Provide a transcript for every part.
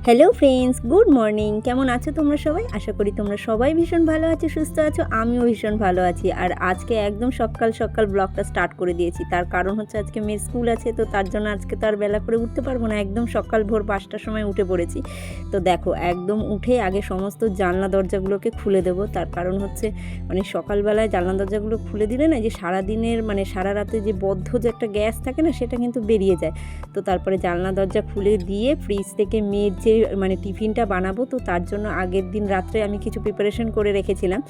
Hello friends, good morning. কেমন আছো তোমরা সবাই? আশা করি তোমরা সবাই ভীষণ ভালো আছো, সুস্থ আছো। আমিও ভীষণ ভালো আছি। আর আজকে একদম সকাল সকাল ব্লগটা স্টার্ট করে দিয়েছি। তার কারণ হচ্ছে আজকে মেয়ের স্কুল আছে, তো তার জন্য আজকে তো আর বেলা করে উঠতে পারবো না। একদম সকাল ভোর 5টার সময় উঠে পড়েছি। তো দেখো, একদম উঠে আগে সমস্ত জানলা দরজাগুলোকে খুলে দেবো। তার কারণ হচ্ছে সকালবেলায় জানলা দরজাগুলো খুলে দিলে না, যে সারাদিনের সারা রাতে যে বদ্ধ যে একটা গ্যাস থাকে না, সেটা কিন্তু বেরিয়ে যায়। তো তারপরে জানলা দরজা খুলে দিয়ে ফ্রিজ থেকে মেয়ের যে টিফিনটা বানাবো, তো তার জন্য আগের দিন রাত্রে আমি কিছু প্রিপারেশন করে রেখেছিলাম,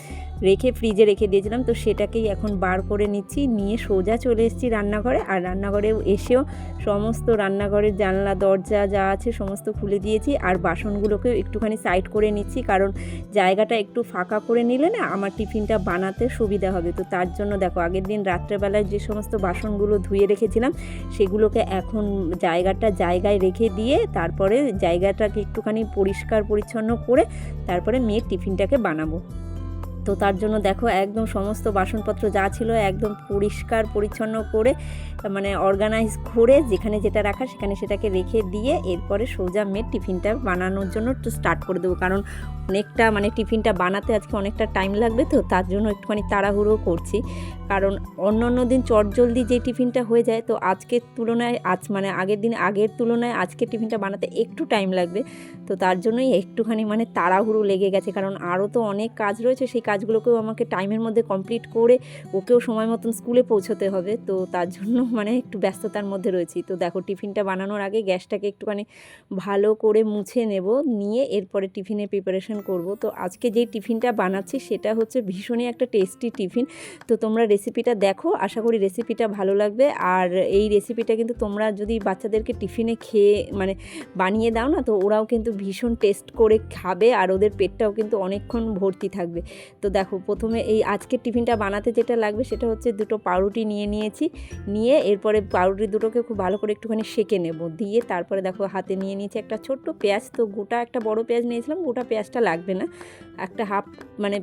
ফ্রিজে রেখে দিয়েছিলাম। তো সেটাকেই এখন বার করে নিচ্ছি, নিয়ে সোজা চলে এসেছি রান্নাঘরে। আর রান্নাঘরেও এসেও সমস্ত রান্নাঘরের জানলা দরজা যা আছে সমস্ত খুলে দিয়েছি। আর বাসনগুলোকেও একটুখানি সাইড করে নিচ্ছি, কারণ জায়গাটা একটু ফাঁকা করে নিলে না আমার টিফিনটা বানাতে সুবিধা হবে। তো তার জন্য দেখো, আগের দিন রাত্রেবেলায় যে সমস্ত বাসনগুলো ধুয়ে রেখেছিলাম, সেগুলোকে এখন জায়গায় রেখে দিয়ে তারপরে জায়গাটাকে একটুখানি পরিষ্কার পরিচ্ছন্ন করে তারপরে মেয়ের টিফিনটাকে বানাবো। তো তার জন্য দেখো, একদম সমস্ত বাসনপত্র যা ছিল একদম পরিষ্কার পরিচ্ছন্ন করে অর্গানাইজ করে যেখানে যেটা রাখা সেখানে সেটাকে রেখে দিয়ে এরপরে সোজা মেয়ের টিফিনটা বানানোর জন্য একটু স্টার্ট করে দেবো। কারণ অনেকটা টিফিনটা বানাতে আজকে অনেকটা টাইম লাগবে, তো তার জন্য একটুখানি তাড়াহুড়ো করছি। কারণ অন্য দিন চটজলদি যে টিফিনটা হয়ে যায়, তো আজকের তুলনায় আগের তুলনায় আজকের টিফিনটা বানাতে একটু টাইম লাগবে। তো তার জন্যই একটুখানি তাড়াহুড়ো লেগে গেছে, কারণ আরও তো অনেক কাজ রয়েছে। সেই কাজগুলোকেও আমাকে টাইমের মধ্যে কমপ্লিট করে ওকেও সময় মতন স্কুলে পৌঁছতে হবে। তো তার জন্য একটু ব্যস্ততার মধ্যে রয়েছি। তো দেখো, টিফিনটা বানানোর আগে গ্যাসটাকে একটুখানি ভালো করে মুছে নেব, নিয়ে এরপরে টিফিনের প্রিপারেশন করব। তো আজকে যেই টিফিনটা বানাচ্ছি সেটা হচ্ছে ভীষণই একটা টেস্টি টিফিন। তো তোমরা রেসিপিটা দেখো, আশা করি রেসিপিটা ভালো লাগবে। আর এই রেসিপিটা কিন্তু তোমরা যদি বাচ্চাদেরকে টিফিনে বানিয়ে দাও না, তো ওরাও কিন্তু ভীষণ টেস্ট করে খাবে, আর ওদের পেটটাও কিন্তু অনেকক্ষণ ভর্তি থাকবে। তো দেখো, প্রথমে এই আজকের টিফিনটা বানাতে যেটা লাগবে সেটা হচ্ছে দুটো পাউরুটি নিয়েছি, নিয়ে এরপরে পাউরুটি দুটোকে খুব ভালো করে একটুখানি সেঁকে নেব। দিয়ে তারপরে দেখো, হাতে নিয়ে নিয়েছি একটা ছোট্ট পেঁয়াজ। তো একটা বড় পেঁয়াজ নিয়েছিলাম, গোটা পেঁয়াজটা লাগবে না, একটা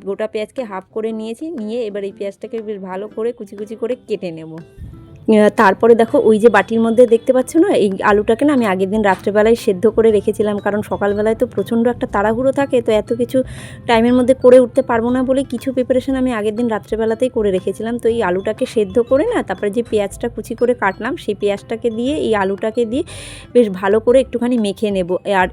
গোটা পেঁয়াজকে হাফ করে নিয়েছি। নিয়ে এবার এই পেঁয়াজটাকে বেশ ভালো করে কুচি কুচি করে কেটে নেব। তারপরে দেখো, ওই যে বাটির মধ্যে দেখতে পাচ্ছ না, এই আলুটাকে না আমি আগের দিন রাত্রেবেলায় সেদ্ধ করে রেখেছিলাম। কারণ সকালবেলায় তো প্রচণ্ড একটা তাড়াহুড়ো থাকে, তো এত কিছু টাইমের মধ্যে করে উঠতে পারবো না বলে কিছু প্রিপারেশন আমি আগের দিন রাত্রেবেলাতেই করে রেখেছিলাম। তো এই আলুটাকে সেদ্ধ করে না, তারপরে যে পেঁয়াজটা কুচি করে কাটলাম, সেই পেঁয়াজটাকে দিয়ে এই আলুটাকে দিয়ে বেশ ভালো করে একটুখানি মেখে নেব। আর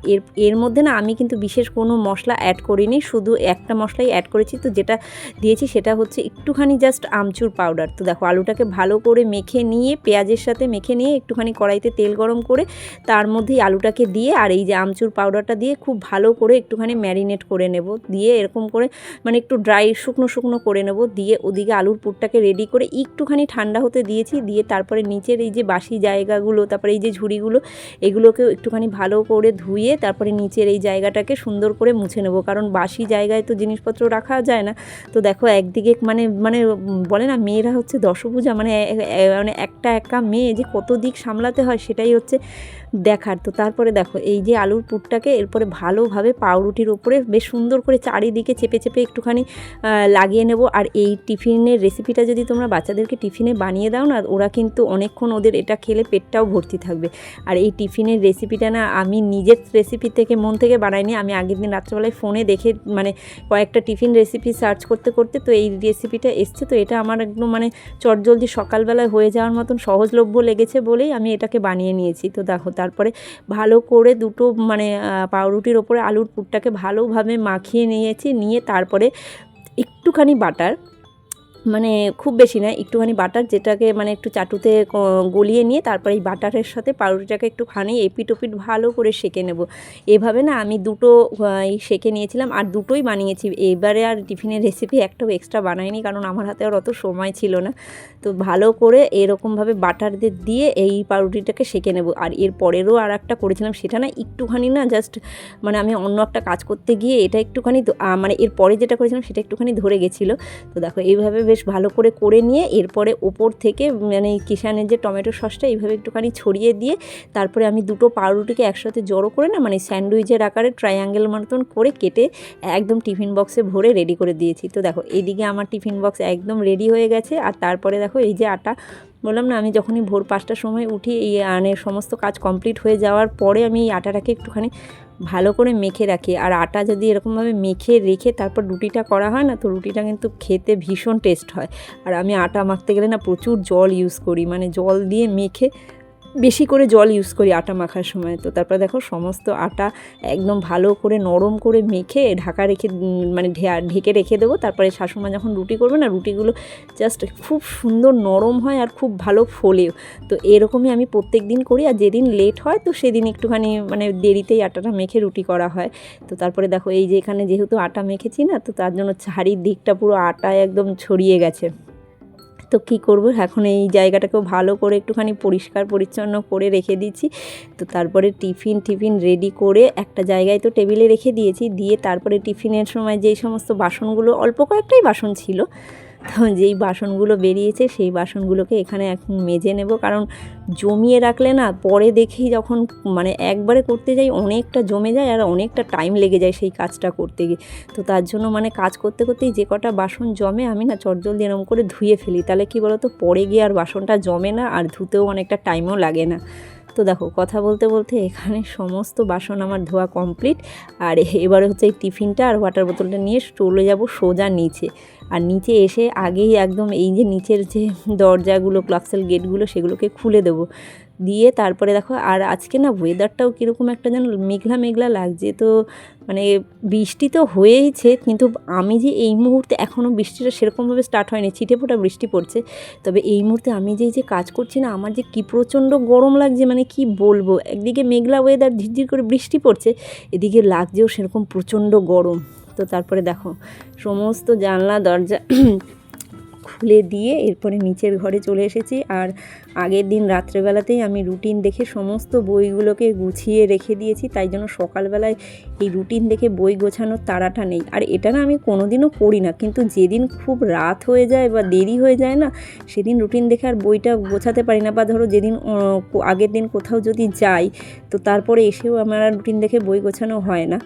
এর মধ্যে না আমি কিন্তু বিশেষ কোনো মশলা অ্যাড করিনি, শুধু একটা মশলাই অ্যাড করেছি। তো যেটা দিয়েছি সেটা হচ্ছে একটুখানি জাস্ট আমচুর পাউডার। তো দেখো, আলুটাকে ভালো করে মেখে নিয়ে পেঁয়াজের সাথে মেখে নিয়ে একটুখানি কড়াইতে তেল গরম করে তার মধ্যেই আলুটাকে দিয়ে আর এই যে আমচুর পাউডারটা দিয়ে খুব ভালো করে একটুখানি ম্যারিনেট করে নেব। দিয়ে এরকম করে একটু ড্রাই শুকনো করে নেব। দিয়ে ওদিকে আলুর পুরটাকে রেডি করে একটুখানি ঠান্ডা হতে দিয়েছি। দিয়ে তারপরে নিচের এই যে বাসি জায়গাগুলো, তারপরে এই যে ঝুড়িগুলো, এগুলোকেও একটুখানি ভালো করে ধুয়ে তারপরে নিচের এই জায়গাটাকে সুন্দর করে মুছে নেব। কারণ বাসি জায়গায় তো জিনিসপত্র রাখা যায় না। তো দেখো, একদিকে বলে না, মেয়েরা হচ্ছে দশভুজা, একটা একা মেয়ে যে কত দিক সামলাতে হয় সেটাই হচ্ছে দেখার। তো তারপরে দেখো, এই যে আলুর পুরটাকে এরপরে ভালোভাবে পাউরুটির ওপরে বেশ সুন্দর করে চারিদিকে চেপে চেপে একটুখানি লাগিয়ে নেব। আর এই টিফিনের রেসিপিটা যদি তোমরা বাচ্চাদেরকে টিফিনে বানিয়ে দাও না, ওরা কিন্তু অনেকক্ষণ ওদের এটা খেলে পেটটাও ভর্তি থাকবে। আর এই টিফিনের রেসিপিটা না আমি নিজের রেসিপি থেকে মন থেকে বানাইনি, আমি আগের দিন রাত্রেবেলায় ফোনে দেখে কয়েকটা টিফিন রেসিপি সার্চ করতে করতে তো এই রেসিপিটা এসছে। তো এটা আমার একদম চটজলদি সকালবেলায় হয়ে যাওয়ার মতন সহজলভ্য লেগেছে বলেই আমি এটাকে বানিয়ে নিয়েছি। তো দেখো, তারপরে ভালো করে দুটো পাউরুটির ওপরে আলুর পুরটাকে ভালোভাবে মাখিয়ে নিয়েছি। নিয়ে তারপরে একটুখানি বাটার, খুব বেশি না, একটুখানি বাটার, যেটাকে একটু চাটুতে গলিয়ে নিয়ে তারপরে এই বাটারের সাথে পাউরুটিটাকে একটুখানি এপিট ওপিট ভালো করে সেঁকে নেব। এভাবে না আমি দুটো সেঁকে নিয়েছিলাম, আর দুটোই বানিয়েছি। এবারে আর টিফিনের রেসিপি একটাও এক্সট্রা বানাইনি, কারণ আমার হাতে আর অত সময় ছিল না। তো ভালো করে এরকমভাবে বাটার দিয়ে এই পাউরুটিটাকে সেঁকে নেব। আর এর পরেরও আর একটা করেছিলাম, সেটা না একটুখানি না জাস্ট আমি অন্য একটা কাজ করতে গিয়ে এটা একটুখানি এর পরে যেটা করেছিলাম সেটা একটুখানি ধরে গেছিলো। তো দেখো, এইভাবে বেশ ভালো করে নিয়ে এরপরে ওপর থেকে কিষানের যে টমেটো সসটা এইভাবে একটুখানি ছড়িয়ে দিয়ে তারপরে আমি দুটো পাউরুটিকে একসাথে জড়ো করে না স্যান্ডউইচের আকারে ট্রায়াঙ্গেল মতন করে কেটে একদম টিফিন বক্সে ভরে রেডি করে দিয়েছি। তো দেখো, এদিকে আমার টিফিন বক্স একদম রেডি হয়ে গেছে। আর তারপরে দেখো, এই যে আটা বললাম না, আমি যখনই ভোর 5টার সময় উঠি, এই সমস্ত কাজ কমপ্লিট হয়ে যাওয়ার পরে আমি এই আটাটাকে একটুখানি ভালো করে মেখে রাখি। আর আটা যদি এরকমভাবে মেখে রেখে তারপর রুটিটা করা হয় না, তো রুটিটা কিন্তু খেতে ভীষণ টেস্ট হয়। আর আমি আটা মাখতে গেলে না প্রচুর জল ইউজ করি, মানে জল দিয়ে মেখে বেশি করে জল ইউজ করি আটা মাখার সময়। তো তারপরে দেখো সমস্ত আটা একদম ভালো করে নরম করে মেখে ঢাকা রেখে মানে ঢেকে রেখে দেবো। তারপরে শাশুড়িমা যখন রুটি করবে না, রুটিগুলো জাস্ট খুব সুন্দর নরম হয় আর খুব ভালো ফোলেও। তো এরকমই আমি প্রত্যেক দিন করি। আর যেদিন লেট হয় তো সেদিন একটুখানি মানে দেরিতেই আটাটা মেখে রুটি করা হয়। তো তারপরে দেখো এই যে এখানে যেহেতু আটা মেখেছি না, তো তার জন্য চারিদিকটা পুরো আটায় একদম ছড়িয়ে গেছে। তো কী করব, এখন এই জায়গাটাকেও ভালো করে একটুখানি পরিষ্কার পরিচ্ছন্ন করে রেখে দিচ্ছি। তো তারপরে টিফিন রেডি করে একটা জায়গায় তো টেবিলে রেখে দিয়েছি, দিয়ে তারপরে টিফিনের সময় যেই সমস্ত বাসনগুলো, অল্প কয়েকটাই বাসন ছিল, তো যেই বাসনগুলো বেরিয়েছে সেই বাসনগুলোকে এখানে এখন মেজে নেব। কারণ জমিয়ে রাখলে না পরে দেখি যখন মানে একবারে করতে যাই অনেকটা জমে যায় আর অনেকটা টাইম লেগে যায় সেই কাজটা করতে গিয়ে। তো তার জন্য মানে কাজ করতে করতেই যে কটা বাসন জমে আমি না চটজলদি এরকম করে ধুয়ে ফেলি, তাহলে কী বলো তো পরে গিয়ে আর বাসনটা জমে না আর ধুতেও অনেকটা টাইমও লাগে না। তো দেখো কথা বলতে বলতে এখানে সমস্ত বাসন আমার ধোয়া কমপ্লিট। আর এবারে হচ্ছে এই টিফিনটা আর ওয়াটার বোতলটা নিয়ে চলে যাব সোজা নিচে। আর নিচে এসে আগেই একদম এই যে নিচের যে দরজাগুলো, ক্লাক্সেল গেটগুলো, সেগুলোকে খুলে দেবো। দিয়ে তারপরে দেখো, আর আজকে না ওয়েদারটাও কীরকম একটা যেন মেঘলা মেঘলা লাগছে। তো মানে বৃষ্টি তো হয়েইছে, কিন্তু আমি যে এই মুহূর্তে এখনও বৃষ্টিটা সেরকমভাবে স্টার্ট হয়নি, ছিটেফোঁটা বৃষ্টি পড়ছে। তবে এই মুহূর্তে আমি যে কাজ করছি না, আমার যে কী প্রচণ্ড গরম লাগছে, মানে কি বলবো। একদিকে মেঘলা ওয়েদার, ঝিরঝির করে বৃষ্টি পড়ছে, এদিকে লাগছেও সেরকম প্রচণ্ড গরম। তো তারপরে দেখো সমস্ত জানলা দরজা খুলে দিয়ে এরপরে নিচের ঘরে চলে এসেছি। আর আগের দিন রাত্রেবেলাতেই আমি রুটিন দেখে সমস্ত বইগুলোকে গুছিয়ে রেখে দিয়েছি, তাই জন্য সকালবেলায় এই রুটিন দেখে বই গোছানোর তাড়াটা নেই। আর এটা না আমি কোনোদিনও করি না, কিন্তু যেদিন খুব রাত হয়ে যায় বা দেরি হয়ে যায় না, সেদিন রুটিন দেখে আর বইটা গোছাতে পারি না। বা ধরো যেদিন আগের দিন কোথাও যদি যাই, তো তারপরে এসেও আমার আর রুটিন দেখে বই গোছানো হয় না।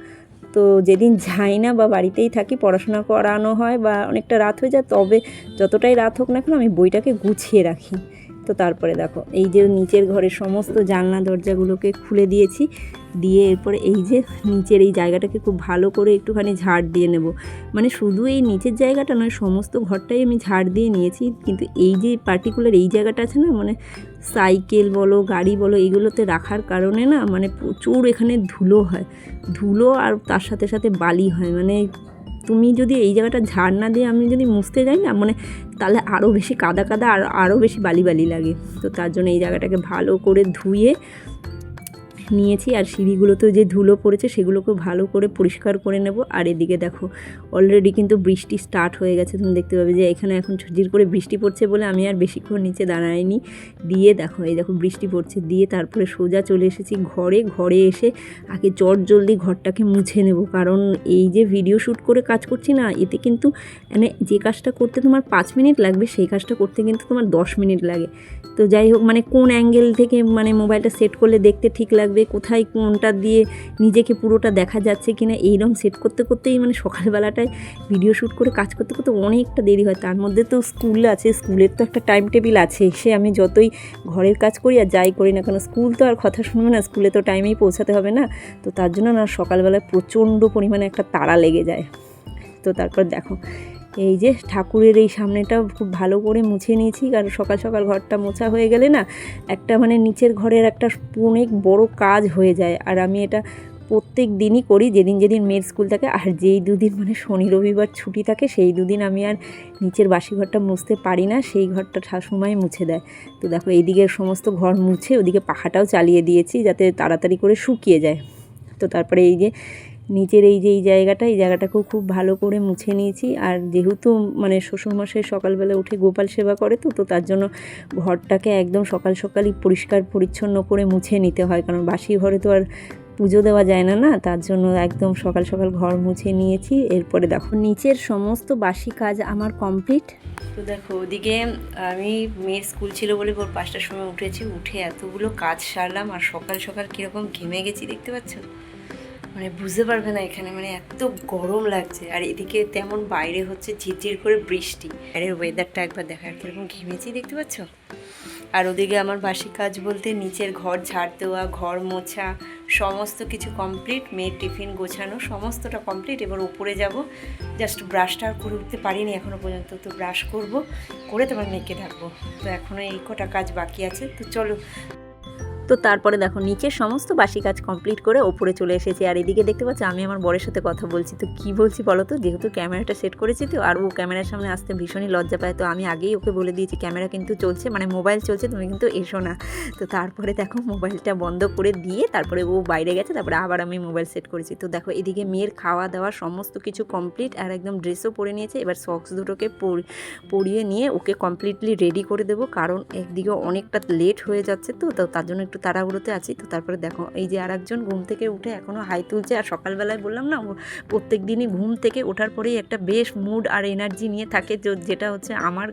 তো যেদিন যাই না বা বাড়িতেই থাকি, পড়াশোনা করানো হয় বা অনেকটা রাত হয়ে যায়, তবে যতটাই রাত হোক না কেন আমি বইটাকে গুছিয়ে রাখি। তো তারপরে দেখো এই যে নিচের ঘরের সমস্ত জানলা দরজাগুলোকে খুলে দিয়েছি, দিয়ে এরপরে এই যে নিচের এই জায়গাটাকে খুব ভালো করে একটুখানি ঝাড় দিয়ে নেব। মানে শুধু এই নিচের জায়গাটা নয়, সমস্ত ঘরটাই আমি ঝাড় দিয়ে নিয়েছি, কিন্তু এই যে পার্টিকুলার এই জায়গাটা আছে না, মানে সাইকেল বলো গাড়ি বলো এইগুলোতে রাখার কারণে না মানে প্রচুর এখানে ধুলো হয়, ধুলো আর তার সাথে সাথে বালি হয়। মানে তুমি যদি এই জায়গাটা ঝাড় না দিয়ে আমি যদি মুছতে যাই না, মানে তাহলে আরও বেশি কাদা কাদা আর আরও বেশি বালি বালি লাগে। তো তার জন্য এই জায়গাটাকে ভালো করে ধুয়ে নিয়েছি। আর সিঁড়িগুলোতেও যে ধুলো পড়েছে সেগুলোকেও ভালো করে পরিষ্কার করে নেব। আর এদিকে দেখো অলরেডি কিন্তু বৃষ্টি স্টার্ট হয়ে গেছে, তুমি দেখতে পাবে যে এখানে এখন ঝিরঝির করে বৃষ্টি পড়ছে বলে আমি আর বেশিক্ষণ নিচে দাঁড়াইনি। দিয়ে দেখো এই দেখো বৃষ্টি পড়ছে, দিয়ে তারপরে সোজা চলে এসেছি ঘরে এসে আগে জলদি ঘরটাকে মুছে নেব। কারণ এই যে ভিডিও শ্যুট করে কাজ করছি না, এতে কিন্তু মানে যে কাজটা করতে তোমার 5 মিনিট লাগবে সেই কাজটা করতে কিন্তু তোমার 10 মিনিট লাগে। তো যাই হোক, মানে কোন অ্যাঙ্গেল থেকে মানে মোবাইলটা সেট করলে দেখতে ঠিক লাগবে, কোথায় কোনটা দিয়ে নিজেকে পুরোটা দেখা যাচ্ছে কিনা, এইরকম সেট করতে করতেই মানে সকালবেলাটায় ভিডিও শ্যুট করে কাজ করতে করতে অনেকটা দেরি হয়। তার মধ্যে তো স্কুল আছে, স্কুলের তো একটা টাইম টেবিল আছে, সে আমি যতই ঘরের কাজ করি আর যাই করি না কেন, স্কুল তো আর কথা শুনবে না, স্কুলে তো টাইমেই পৌঁছাতে হবে না। তো তার জন্য না সকালবেলায় প্রচণ্ড পরিমাণে একটা তাড়া লেগে যায়। তো তারপর দেখো এই যে ঠাকুরের এই সামনেটা খুব ভালো করে মুছে নিয়েছি। কারণ সকাল সকাল ঘরটা মোছা হয়ে গেলে না একটা মানে নিচের ঘরের একটা অনেক বড় কাজ হয়ে যায়। আর আমি এটা প্রত্যেক দিনই করি, যেদিন মেয়ের স্কুল থাকে। আর যেই দুদিন মানে শনি রবিবার ছুটি থাকে সেই দুদিন আমি আর নিচের বাসি ঘরটা মুছতে পারি না, সেই ঘরটা ঠাকুমাই মুছে দেয়। তো দেখো এইদিকের সমস্ত ঘর মুছে ওদিকে পাখাটাও চালিয়ে দিয়েছি যাতে তাড়াতাড়ি করে শুকিয়ে যায়। তো তারপরে এই যে নিচের এই জায়গাটাকেও খুব ভালো করে মুছে নিয়েছি। আর যেহেতু মানে শ্বশুরমশাই সকালবেলা উঠে গোপাল সেবা করে, তো তার জন্য ঘরটাকে একদম সকালই পরিষ্কার পরিচ্ছন্ন করে মুছে নিতে হয়, কারণ বাসি ঘরে তো আর পুজো দেওয়া যায় না, তার জন্য একদম সকাল ঘর মুছে নিয়েছি। এরপরে দেখো নিচের সমস্ত বাসি কাজ আমার কমপ্লিট। তো দেখো ওদিকে আমি মেয়ের স্কুল ছিল বলে ভোর 5টার সময় উঠে এতগুলো কাজ সারলাম। আর সকাল কীরকম ঘেমে গেছি দেখতে পাচ্ছ, মানে বুঝতে পারবে না এখানে মানে এত গরম লাগছে। আর এদিকে তেমন বাইরে হচ্ছে ঝিরঝির করে বৃষ্টি, বাইরের ওয়েদারটা একবার দেখা কীরকম ঘেমেছি দেখতে পাচ্ছ। আর ওদিকে আমার বাসি কাজ বলতে নিচের ঘর ঝাড় দেওয়া, ঘর মোছা, সমস্ত কিছু কমপ্লিট। মেয়ের টিফিন গোছানো সমস্তটা কমপ্লিট। এবার উপরে যাব, জাস্ট ব্রাশটা আর করে উঠতে পারিনি এখনও পর্যন্ত, তো ব্রাশ করব, করে তোমার মেয়েকে ডাকবো। তো এখনও এই কটা কাজ বাকি আছে, তো চলো। তো তারপরে দেখো নিচের সমস্ত বাসি কাজ কমপ্লিট করে ওপরে চলে এসেছি। আর এদিকে দেখতে পাচ্ছি আমি আমার বরের সাথে কথা বলছি। তো কি বলছি বলো তো, যেহেতু ক্যামেরাটা সেট করেছি তো, আর ও ক্যামেরার সামনে আসতে ভীষণই লজ্জা পায়, তো আমি আগেই ওকে বলে দিয়েছি ক্যামেরা কিন্তু চলছে, মানে মোবাইল চলছে, তুমি কিন্তু এসো না। তো তারপরে দেখো মোবাইলটা বন্ধ করে দিয়ে তারপরে ও বাইরে গেছে, তারপরে আবার আমি মোবাইল সেট করেছি। তো দেখো এদিকে মেয়ের খাওয়া দাওয়া সমস্ত কিছু কমপ্লিট, আর একদম ড্রেসও পরে নিয়েছে। এবার সক্স দুটোকে পরিয়ে নিয়ে ওকে কমপ্লিটলি রেডি করে দেবো, কারণ একদিকে অনেকটা লেট হয়ে যাচ্ছে, তো তার জন্য একটু তাড়াহুড়োতে আছি। তো তারপরে দেখো এই যে আরেকজন ঘুম থেকে উঠে এখনও হাই তুলছে। আর সকালবেলায় বললাম না, প্রত্যেক দিনই ঘুম থেকে ওঠার পরেই একটা বেশ মুড আর এনার্জি নিয়ে থাকে, যেটা হচ্ছে আমার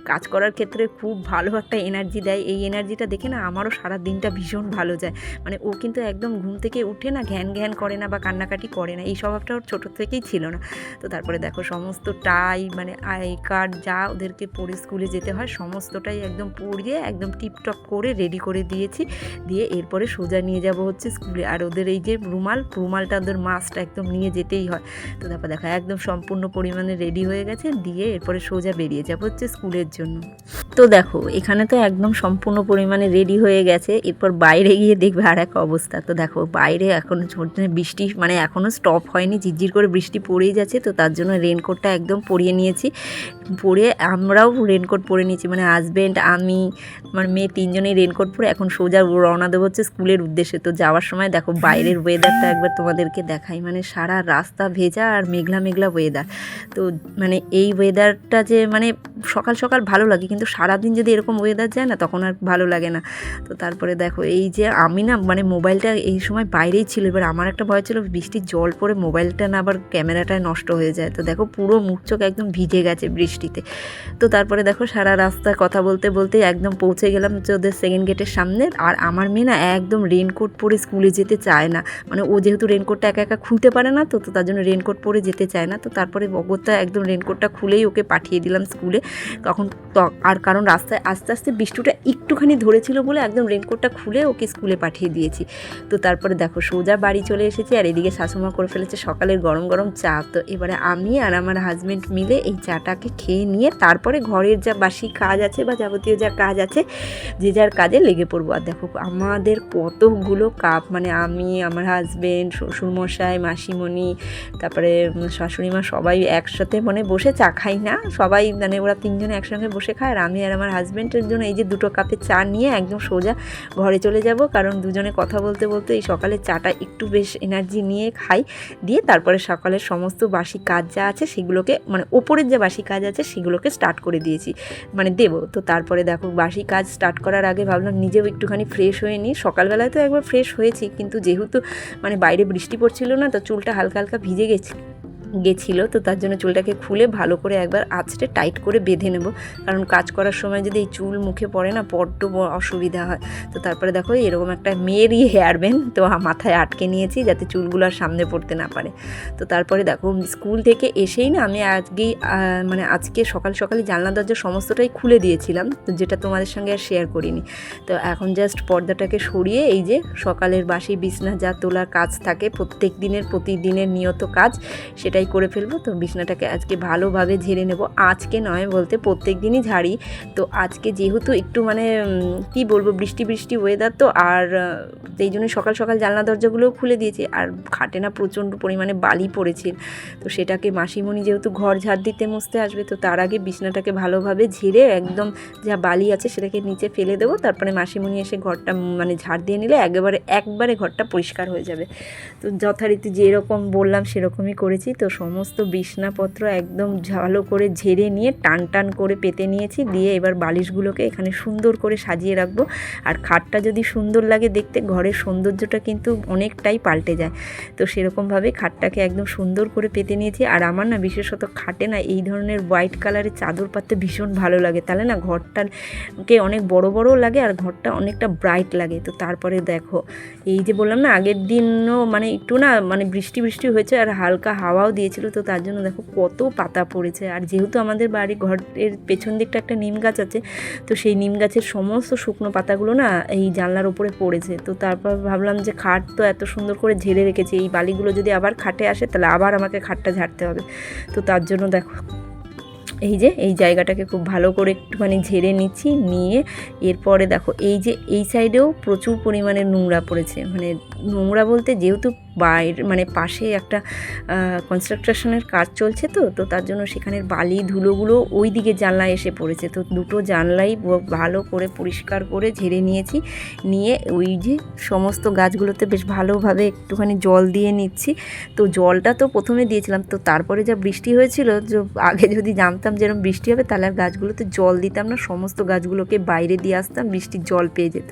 কাজ করার ক্ষেত্রে খুব ভালো একটা এনার্জি দেয়। এই এনার্জিটা দেখে না আমারও সারা দিনটা ভীষণ ভালো যায়। মানে ও কিন্তু একদম ঘুম থেকে উঠে না ঘ্যান ঘ্যান করে না বা কান্নাকাটি করে না, এই স্বভাবটা ওর ছোটো থেকেই ছিল না। তো তারপরে দেখো সমস্ত টাই মানে আই কার্ড যা ওদেরকে পরে স্কুলে যেতে হয় সমস্তটাই একদম পরিয়ে একদম টিপটপ করে রেডি করে দিয়েছি। দিয়ে এরপরে সোজা নিয়ে যাব হচ্ছে স্কুলে। আর ওদের এই যে রুমালটা ওদের মাস্ট একদম নিয়ে যেতেই হয়। তো তারপর দেখা একদম সম্পূর্ণ পরিমাণে রেডি হয়ে গেছে, দিয়ে এরপরে সোজা বেরিয়ে যাব হচ্ছে স্কুলের জন্য। তো দেখো এখানে তো একদম সম্পূর্ণ পরিমাণে রেডি হয়ে গেছে, এরপর বাইরে গিয়ে দেখবে আর এক অবস্থা। তো দেখো বাইরে এখনও বৃষ্টি মানে এখনও স্টপ হয়নি, ঝিরঝির করে বৃষ্টি পড়েই যাচ্ছে। তো তার জন্য রেনকোটটা একদম পরিয়ে নিয়েছি, পরে আমরাও রেনকোট পরে নিয়েছি, মানে হাজব্যান্ড আমি আমার মেয়ে তিনজনেই রেনকোট পরে এখন সোজা রওনা দেবো হচ্ছে স্কুলের উদ্দেশ্যে। তো যাওয়ার সময় দেখো বাইরের ওয়েদারটা একবার তোমাদেরকে দেখাই, মানে সারা রাস্তা ভেজা আর মেঘলা মেঘলা ওয়েদার। তো মানে এই ওয়েদারটা যে মানে সকাল সকাল ভালো লাগে, কিন্তু সারাদিন যদি এরকম ওয়েদার যায় না তখন আর ভালো লাগে না। তো তারপরে দেখো এই যে আমি না মানে মোবাইলটা এই সময় বাইরেই ছিল, এবার আমার একটা ভয় ছিল বৃষ্টির জল পড়ে মোবাইলটা না আবার ক্যামেরাটায় নষ্ট হয়ে যায়। তো দেখো পুরো মুখ চোখ একদম ভিজে গেছে বৃষ্টিতে। তো তারপরে দেখো সারা রাস্তায় কথা বলতে বলতে একদম পৌঁছে গেলাম হচ্ছে ওদের সেকেন্ড গেটের সামনে। আর আমার মেয়ে না একদম রেনকোট পরে স্কুলে যেতে চায় না, মানে ও যেহেতু রেনকোটটা একা একা খুলতে পারে না, তো তার জন্য রেনকোট পরে যেতে চায় না। তো তারপরে অগত্যা একদম রেনকোটটা খুলেই ওকে পাঠিয়ে দিলাম স্কুলে। তখন আর কারণ রাস্তায় আস্তে আস্তে বৃষ্টিটা একটুখানি ধরেছিল বলে একদম রেনকোটটা খুলে ওকে স্কুলে পাঠিয়ে দিয়েছি। তো তারপরে দেখো সোজা বাড়ি চলে এসেছি। আর এদিকে শাশুমা করে ফেলেছে সকালের গরম গরম চা। তো এবারে আমি আর আমার হাজব্যান্ড মিলে এই চাটাকে খেয়ে নিয়ে তারপরে ঘরের যা বাসি কাজ আছে বা যাবতীয় যা কাজ আছে যে যার কাজে লেগে পড়বো। আর দেখো আমাদের কতগুলো কাপ, মানে আমি আমার হাজব্যান্ড শ্বশুরমশাই মাসিমণি তারপরে শাশুড়ি মা সবাই একসাথে মানে বসে চা খাই না, সবাই মানে ওরা তিনজনে একসঙ্গে বসে খায়। আর আমি আর আমার হাজব্যান্ডের জন্য এই যে দুটো কাপে চা নিয়ে একদম সোজা ঘরে চলে যাব, কারণ দুজনে কথা বলতে বলতে এই সকালে চাটা একটু বেশ এনার্জি নিয়ে খাই। দিয়ে তারপরে সকালের সমস্ত বাসি কাজ যা আছে সেগুলোকে মানে ওপরের যে বাসি কাজ আছে সেগুলোকে স্টার্ট করে দিয়েছি, মানে দেবো। তো তারপরে দেখো বাসি কাজ স্টার্ট করার আগে ভাবলাম নিজেও একটুখানি ফ্রেশ হয়ে নিই। সকালবেলায় তো একবার ফ্রেশ হয়েছি, কিন্তু যেহেতু মানে বাইরে বৃষ্টি পড়ছিল না, তো চুলটা হালকা হালকা ভিজে গেছিলো, তো তার জন্য চুলটাকে খুলে ভালো করে একবার আঁচড়ে টাইট করে বেঁধে নেব, কারণ কাজ করার সময় যদি এই চুল মুখে পড়ে না বড্ড অসুবিধা হয়। তো তারপরে দেখো এরকম একটা মেয়েরই হেয়ার ব্যান্ড তো মাথায় আটকে নিয়েছি যাতে চুলগুলো আর সামনে পড়তে না পারে। তো তারপরে দেখো স্কুল থেকে এসেই না আমি মানে আজকে সকাল সকালই জানলা দরজা সমস্তটাই খুলে দিয়েছিলাম, তো যেটা তোমাদের সঙ্গে আর শেয়ার করিনি। তো এখন জাস্ট পর্দাটাকে সরিয়ে এই যে সকালের বাসি বিছনা যা তোলার কাজ থাকে প্রতিদিনের নিয়ত কাজ সেটাই করে ফেলবো। তো বিছনাটাকে আজকে ভালোভাবে ঝেড়ে নেব, আজকে নয় বলতে প্রত্যেক দিনই ঝাড়ি। তো আজকে যেহেতু একটু মানে কি বলবো বৃষ্টি ওয়েদার, তো আর এই জন্য সকাল সকাল জানলা দরজাগুলোও খুলে দিয়েছি। আর খাটে না প্রচণ্ড পরিমাণে বালি পড়েছে, তো সেটাকে মাসিমণি যেহেতু ঘর ঝাড় দিতে মুছতে আসবে, তো তার আগে বিছনাটাকে ভালোভাবে ঝেড়ে একদম যা বালি আছে সেটাকে নিচে ফেলে দেবো। তারপরে মাসিমণি এসে ঘরটা মানে ঝাড় দিয়ে নিলে একবারে ঘরটা পরিষ্কার হয়ে যাবে। তো যথারীতি যেরকম বললাম সেরকমই করেছি। তো সমস্ত বিছনাপত্র একদম ভালো করে ঝেড়ে নিয়ে টান করে পেতে নিয়েছি, দিয়ে এবার বালিশগুলোকে এখানে সুন্দর করে সাজিয়ে রাখবো। আর খাটটা যদি সুন্দর লাগে দেখতে, ঘরের সৌন্দর্যটা কিন্তু অনেকটাই পাল্টে যায়। তো সেরকমভাবে খাটটাকে একদম সুন্দর করে পেতে নিয়েছি। আর আমার না বিশেষত খাটে না এই ধরনের হোয়াইট কালারের চাদর পাততে ভীষণ ভালো লাগে, তাহলে না ঘরটাকে অনেক বড় লাগে আর ঘরটা অনেকটা ব্রাইট লাগে। তো তারপরে দেখো এই যে বললাম না আগের দিনও মানে একটু না মানে বৃষ্টি হয়েছে আর হালকা হাওয়াও দিয়ে দিয়েছিল, তো তার জন্য দেখো কত পাতা পড়েছে। আর যেহেতু আমাদের বাড়ি ঘরের পেছন দিকটা একটা নিম গাছ আছে, তো সেই নিম গাছের সমস্ত শুকনো পাতাগুলো না এই জানলার ওপরে পড়েছে। তো তারপর ভাবলাম যে খাট তো এত সুন্দর করে ঝেড়ে রেখেছি, এই বালিগুলো যদি আবার খাটে আসে তাহলে আবার আমাকে খাটটা ঝাড়তে হবে। তো তার জন্য দেখো এই যে এই জায়গাটাকে খুব ভালো করে একটুখানি ঝেড়ে নিচ্ছি, নিয়ে এরপরে দেখো এই যে এই সাইডেও প্রচুর পরিমাণে নোংরা পড়েছে। মানে নোংরা বলতে যেহেতু বাইরে মানে পাশে একটা কনস্ট্রাকশনের কাজ চলছে, তো তার জন্য সেখানের বালি ধুলোগুলো ওই দিকে জানলায় এসে পড়েছে। তো দুটো জানলাই ভালো করে পরিষ্কার করে ঝেড়ে নিয়েছি, নিয়ে ওই যে সমস্ত গাছগুলোতে বেশ ভালোভাবে একটুখানি জল দিয়ে নিচ্ছি। তো জলটা তো প্রথমে দিয়েছিলাম, তো তারপরে যা বৃষ্টি হয়েছিল, যে আগে যদি জানতাম যেরকম বৃষ্টি হবে তাহলে আর গাছগুলোতে জল দিতাম না, সমস্ত গাছগুলোকে বাইরে দিয়ে আসতাম, বৃষ্টির জল পেয়ে যেত।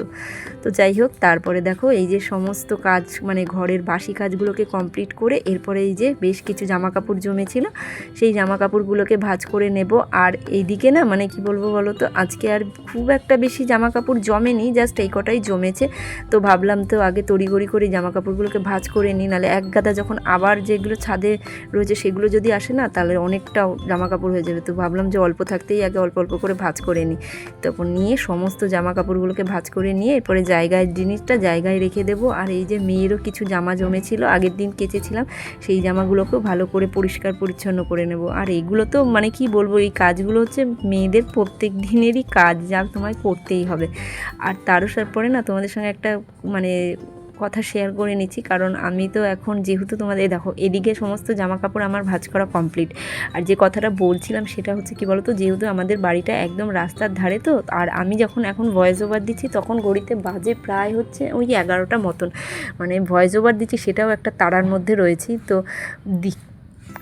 তো যাই হোক, তারপরে দেখো এই যে সমস্ত কাজ মানে ঘরের বাসি কাজগুলোকে কমপ্লিট করে এরপরে এই যে বেশ কিছু জামা কাপড় জমেছিল, সেই জামা কাপড়গুলোকে ভাঁজ করে নেব। আর এইদিকে না মানে কি বলবো বলো তো, আজকে আর খুব একটা বেশি জামা কাপড় জমেনি, জাস্ট এই কটাই জমেছে। তো ভাবলাম তো আগে তড়িঘড়ি করে জামা কাপড়গুলোকে ভাঁজ করে নিই, নাহলে এক গাদা যখন আবার যেগুলো ছাদে রয়েছে সেগুলো যদি আসে না তাহলে অনেকটা জামা কাপড় হয়ে যাবে। তো ভাবলাম যে অল্প থাকতেই আগে অল্প অল্প করে ভাঁজ করে নিই। তারপর নিয়ে সমস্ত জামা কাপড়গুলোকে ভাঁজ করে নিয়ে এরপরে জায়গায় জিনিসটা জায়গায় রেখে দেবো। আর এই যে মেয়েরও কিছু জামা জমেছিল, আগের দিন কেচেছিলাম, সেই জামাগুলোকেও ভালো করে পরিষ্কার পরিচ্ছন্ন করে নেব। আর এইগুলো তো মানে কি বলবো, এই কাজগুলো হচ্ছে মেয়েদের প্রত্যেক দিনেরই কাজ, যা তোমায় করতেই হবে। আর তারও পরে না তোমাদের সঙ্গে একটা মানে কথা শেয়ার করে নিচ্ছি, কারণ আমি তো এখন যেহেতু তোমাদের দেখো এদিকে সমস্ত জামা কাপড় আমার ভাঁজ করা কমপ্লিট। আর যে কথাটা বলছিলাম সেটা হচ্ছে কি বলতো, যেহেতু আমাদের বাড়িটা একদম রাস্তার ধারে, তো আর আমি যখন এখন ভয়েস ওভার দিচ্ছি তখন ঘড়িতে বাজে প্রায় হচ্ছে ওই 11টা মতন, মানে ভয়েস ওভার দিচ্ছি সেটাও একটা তাড়ার মধ্যে রয়েছি। তো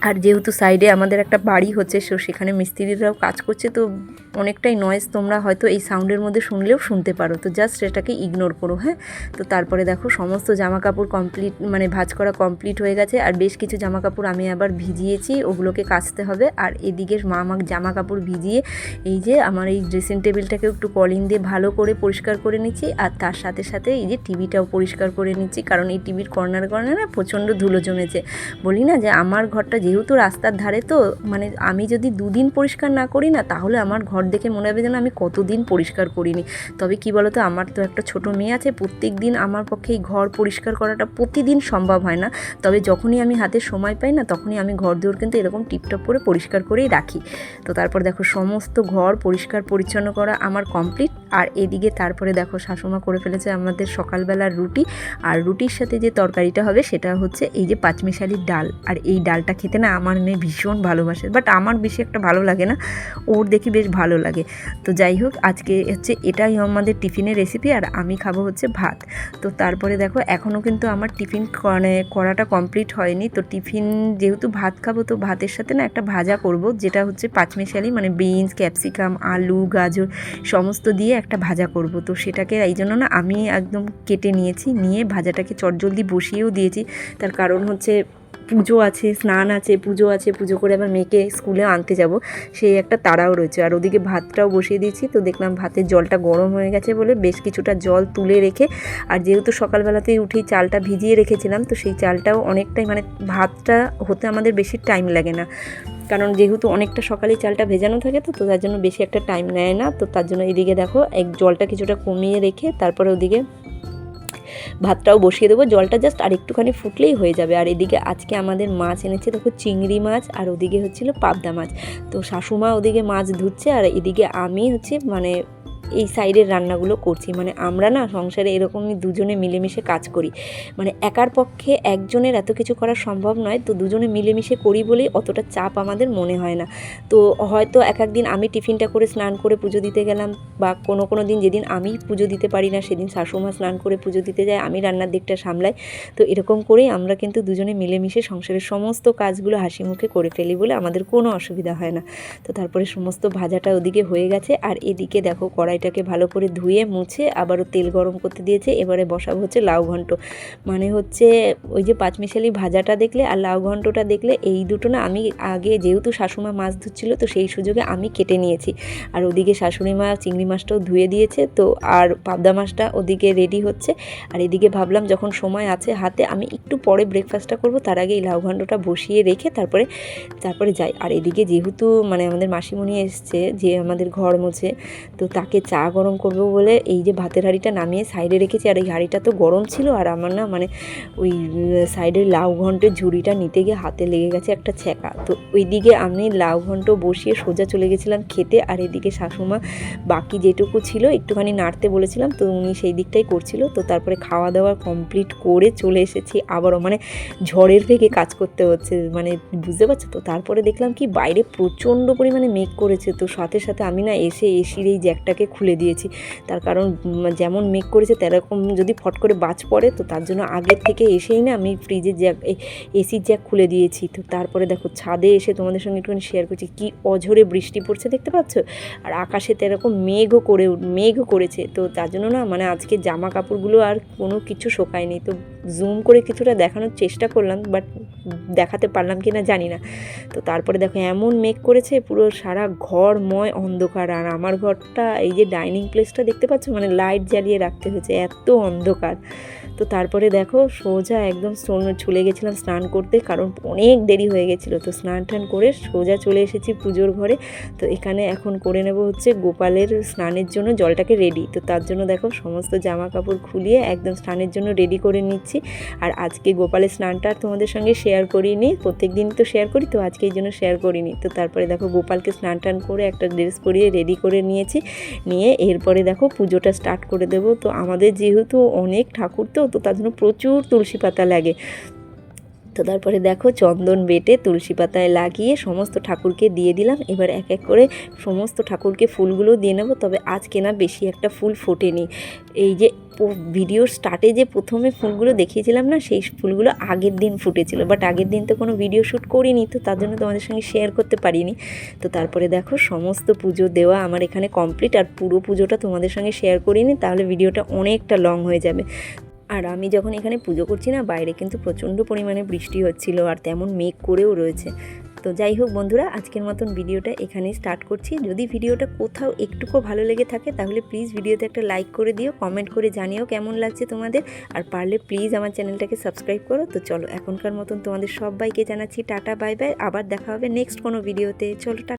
আর যেহেতু সাইডে আমাদের একটা বাড়ি হচ্ছে, সো সেখানে মিস্ত্রিরাও কাজ করছে, তো অনেকটাই নয়েজ তোমরা হয়তো এই সাউন্ডের মধ্যে শুনলেও শুনতে পারো, তো জাস্ট সেটাকে ইগনোর করো, হ্যাঁ। তো তারপরে দেখো সমস্ত জামা কাপড় কমপ্লিট মানে ভাঁজ করা কমপ্লিট হয়ে গেছে। আর বেশ কিছু জামা কাপড় আমি আবার ভিজিয়েছি, ওগুলোকে কাচতে হবে। আর এদিকে মা আমাকে জামা কাপড় ভিজিয়ে এই যে আমার এই ড্রেসিং টেবিলটাকে একটু কলিং দিয়ে ভালো করে পরিষ্কার করে নিচ্ছি। আর তার সাথে সাথে এই যে টিভিটাও পরিষ্কার করে নিচ্ছি, কারণ এই টিভির কর্নারে কর্নারে প্রচণ্ড ধুলো জমেছে। বলি না যে আমার ঘরটা যেহেতু রাস্তার ধারে, তো মানে আমি যদি দুদিন পরিষ্কার না করি না তাহলে আমার ঘর দেখে মনে হবে যেন আমি কতদিন পরিষ্কার করিনি। তবে কি বলতো, আমার তো একটা ছোট মেয়ে আছে, প্রত্যেক দিন আমার পক্ষে এই ঘর পরিষ্কার করাটা প্রতিদিন সম্ভব হয় না। তবে যখনই আমি হাতে সময় পাই না তখনই আমি ঘর দৌড় কিন্তু এরকম টিপটপ করে পরিষ্কার করেই রাখি। তো তারপর দেখো সমস্ত ঘর পরিষ্কার পরিচ্ছন্ন করা আমার কমপ্লিট। আর এদিকে তারপরে দেখো শাশুমা করে ফেলেছে আমাদের সকালবেলার রুটি, আর রুটির সাথে যে তরকারিটা হবে সেটা হচ্ছে এই যে পাঁচমিশালির ডাল। আর এই ডালটা খেতে না আমার মেয়ে ভীষণ ভালোবাসে, বাট আমার বেশি একটা ভালো লাগে না, ওর দেখি বেশ ভালো লাগে। তো যাই হোক, আজকে হচ্ছে এটাই আমাদের টিফিনের রেসিপি, আর আমি খাবো হচ্ছে ভাত। তো তারপরে দেখো এখনও কিন্তু আমার টিফিন করাটা কমপ্লিট হয়নি। তো টিফিন যেহেতু ভাত খাবো, তো ভাতের সাথে না একটা ভাজা করব, যেটা হচ্ছে পাঁচমিশালি মানে বিনস, ক্যাপসিকাম, আলু, গাজর সমস্ত দিয়ে একটা ভাজা করব। তো সেটাকে এই জন্য না আমি একদম কেটে নিয়েছি, নিয়ে ভাজাটাকে চটজলদি বসিয়েও দিয়েছি। তার কারণ হচ্ছে পুজো আছে, স্নান আছে, পুজো আছে, পুজো করে আবার মেয়েকে স্কুলে আনতে যাব, সেই একটা তাড়াও রয়েছে। আর ওদিকে ভাতটাও বসিয়ে দিয়েছি। তো দেখলাম ভাতের জলটা গরম হয়ে গেছে বলে বেশ কিছুটা জল তুলে রেখে, আর যেহেতু সকালবেলাতেই উঠেই চালটা ভিজিয়ে রেখেছিলাম, তো সেই চালটাও অনেকটাই মানে ভাতটা হতে আমাদের বেশি টাইম লাগে না, কারণ যেহেতু অনেকটা সকালে চালটা ভেজানো থাকে, তো তার জন্য বেশি একটা টাইম নেয় না। তো তার জন্য এদিকে দেখো জলটা কিছুটা কমিয়ে রেখে তারপরে ওদিকে ভাতটাও বসিয়ে দেবো, জলটা জাস্ট আর একটুখানি ফুটলেই হয়ে যাবে। আর এদিকে আজকে আমাদের মাছ এনেছে দেখো, চিংড়ি মাছ, আর ওদিকে হচ্ছিলো পাবদা মাছ। তো শাশুমা ওদিকে মাছ ধুচ্ছে, আর এদিকে আমি হচ্ছে মানে এই সাইডের রান্নাগুলো করছি। মানে আমরা না সংসারে এরকমই দুজনে মিলেমিশে কাজ করি, মানে একার পক্ষে একজনের এত কিছু করা সম্ভব নয়। তো দুজনে মিলেমিশে করি বলেই অতটা চাপ আমাদের মনে হয় না। তো হয়তো এক একদিন আমি টিফিনটা করে স্নান করে পুজো দিতে গেলাম, বা কোনো দিন যেদিন আমি পুজো দিতে পারি না সেদিন শাশুমা স্নান করে পুজো দিতে যায়, আমি রান্নার দিকটা সামলাই। তো এরকম করেই আমরা কিন্তু দুজনে মিলেমিশে সংসারের সমস্ত কাজগুলো হাসি মুখে করে ফেলি বলে আমাদের কোনো অসুবিধা হয় না। তো তারপরে সমস্ত ভাজাটা ওদিকে হয়ে গেছে, আর এদিকে দেখো কড়াই কড়াইটাকে ভালো করে ধুয়ে মুছে আবারও তেল গরম করতে দিয়েছে। এবারে বসাবো হচ্ছে লাউ ঘন্ট, মানে হচ্ছে ওই যে পাঁচমিশালি ভাজাটা দেখলে আর লাউ ঘন্টটা দেখলে এই দুটো না আমি আগে যেহেতু শাশুমা মাছ ধুচ্ছিল তো সেই সুযোগে আমি কেটে নিয়েছি, আর ওদিকে শাশুড়ি মা চিংড়ি মাছটাও ধুয়ে দিয়েছে, তো আর পাবদা মাছটা ওদিকে রেডি হচ্ছে। আর এদিকে ভাবলাম যখন সময় আছে হাতে আমি একটু পরে ব্রেকফাস্টটা করব, তার আগে এই লাউ ঘন্টটা বসিয়ে রেখে তারপরে যাই। আর এদিকে যেহেতু মানে আমাদের মাসিমণি এসছে যে আমাদের ঘর মোছে, তো তাকে চা গরম করবো বলে এই যে ভাতের হাঁড়িটা নামিয়ে সাইডে রেখেছি, আর এই হাঁড়িটা তো গরম ছিল, আর আমার না মানে ওই সাইডের লাউ ঘন্টের ঝুড়িটা নিতে গিয়ে হাতে লেগে গেছে একটা ছ্যাঁকা। তো ওইদিকে আমি লাউ ঘন্ট বসিয়ে সোজা চলে গেছিলাম খেতে, আর এদিকে শাশুমা বাকি যেটুকু ছিল একটুখানি নাড়তে বলেছিলাম, তো উনি সেই দিকটাই করছিল। তো তারপরে খাওয়া দাওয়া কমপ্লিট করে চলে এসেছি আবারও, মানে ঝড়ের বেগে কাজ করতে হচ্ছে, মানে বুঝতে পারছো তো। তারপরে দেখলাম কি বাইরে প্রচণ্ড পরিমাণে মেঘ করেছে, তো সাথে সাথে আমি না এসে এসির এই জ্যাকটাকে খুলে দিয়েছি, তার কারণ যেমন মেঘ করেছে তেরকম যদি ফট করে বাজ পড়ে, তো তার জন্য আগের থেকে এসেই না আমি ফ্রিজের জ্যাক এসির জ্যাক খুলে দিয়েছি। তো তারপরে দেখো ছাদে এসে তোমাদের সঙ্গে একটুখানি শেয়ার করছি কি অঝরে বৃষ্টি পড়ছে দেখতে পাচ্ছ, আর আকাশে তো এরকম মেঘও করেছে। তো তার জন্য না মানে আজকে জামা কাপড়গুলো আর কোনো কিছু শোকায়নি, তো জুম করে কিছুটা দেখানোর চেষ্টা করলাম, বাট দেখাতে পারলাম কি না জানি না। তো তারপরে দেখো এমন মেঘ করেছে পুরো সারা ঘরময় অন্ধকার, আর আমার ঘরটা এই যে ডাইনিং প্লেসটা দেখতে পাচ্ছ মানে লাইট জ্বালিয়ে রাখতে হয়েছে, এত অন্ধকার। তো তারপরে দেখো সোজা একদম চলে গেছিলাম স্নান করতে, কারণ অনেক দেরি হয়ে গেছিলো। তো স্নান টান করে সোজা চলে এসেছি পুজোর ঘরে। তো এখানে এখন করে নেব হচ্ছে গোপালের স্নানের জন্য জলটাকে রেডি। তো তার জন্য দেখো সমস্ত জামা কাপড় খুলিয়ে একদম স্নানের জন্য রেডি করে নিচ্ছি। আর আজকে গোপালের স্নানটা আর তোমাদের সঙ্গে শেয়ার করিনি, প্রত্যেক দিন তো শেয়ার করি, তো আজকে এই জন্য শেয়ার করিনি। তো তারপরে দেখো গোপালকে স্নান টান করে একটা ড্রেস পরিয়ে রেডি করে নিয়ে এরপরে দেখো পুজোটা স্টার্ট করে দেব। তো আমাদের যেহেতু অনেক ঠাকুর তো তার জন্য প্রচুর তুলসী পাতা লাগে। তো তারপরে দেখো চন্দন বেটে তুলসী পাতায় লাগিয়ে সমস্ত ঠাকুরকে দিয়ে দিলাম। এবার এক এক করে সমস্ত ঠাকুরকে ফুলগুলো দিয়ে নেবো, তবে আজকে না বেশি একটা ফুল ফোটেনি। এই যে ভিডিওর স্টার্টে যে প্রথমে ফুলগুলো দেখিয়েছিলাম না, সেই ফুলগুলো আগের দিন ফুটেছিল, বাট আগের দিন তো কোনো ভিডিও শ্যুট করিনি, তো তার জন্য তোমাদের সঙ্গে শেয়ার করতে পারিনি। তো তারপরে দেখো সমস্ত পুজো দেওয়া আমার এখানে কমপ্লিট, আর পুরো পুজোটা তোমাদের সঙ্গে শেয়ার করিনি, তাহলে ভিডিওটা অনেকটা লং হয়ে যাবে। আর আমি যখন এখানে পুজো করছি না, বাইরে কিন্তু প্রচণ্ড পরিমাণে বৃষ্টি হচ্ছিল, আর তেমন মেঘ করেও রয়েছে। তো যাই হোক বন্ধুরা, আজকের মতন ভিডিওটা এখানেই স্টার্ট করছি। যদি ভিডিওটা কোথাও একটুকু ভালো লেগে থাকে তাহলে প্লিজ ভিডিওতে একটা লাইক করে দিও, কমেন্ট করে জানিও কেমন লাগছে তোমাদের, আর পারলে প্লিজ আমার চ্যানেলটাকে সাবস্ক্রাইব করো। তো চলো এখনকার মতন তোমাদের সবাইকে জানাচ্ছি টাটা বাই বাই, আবার দেখা হবে নেক্সট কোনো ভিডিওতে। চলো টাটা।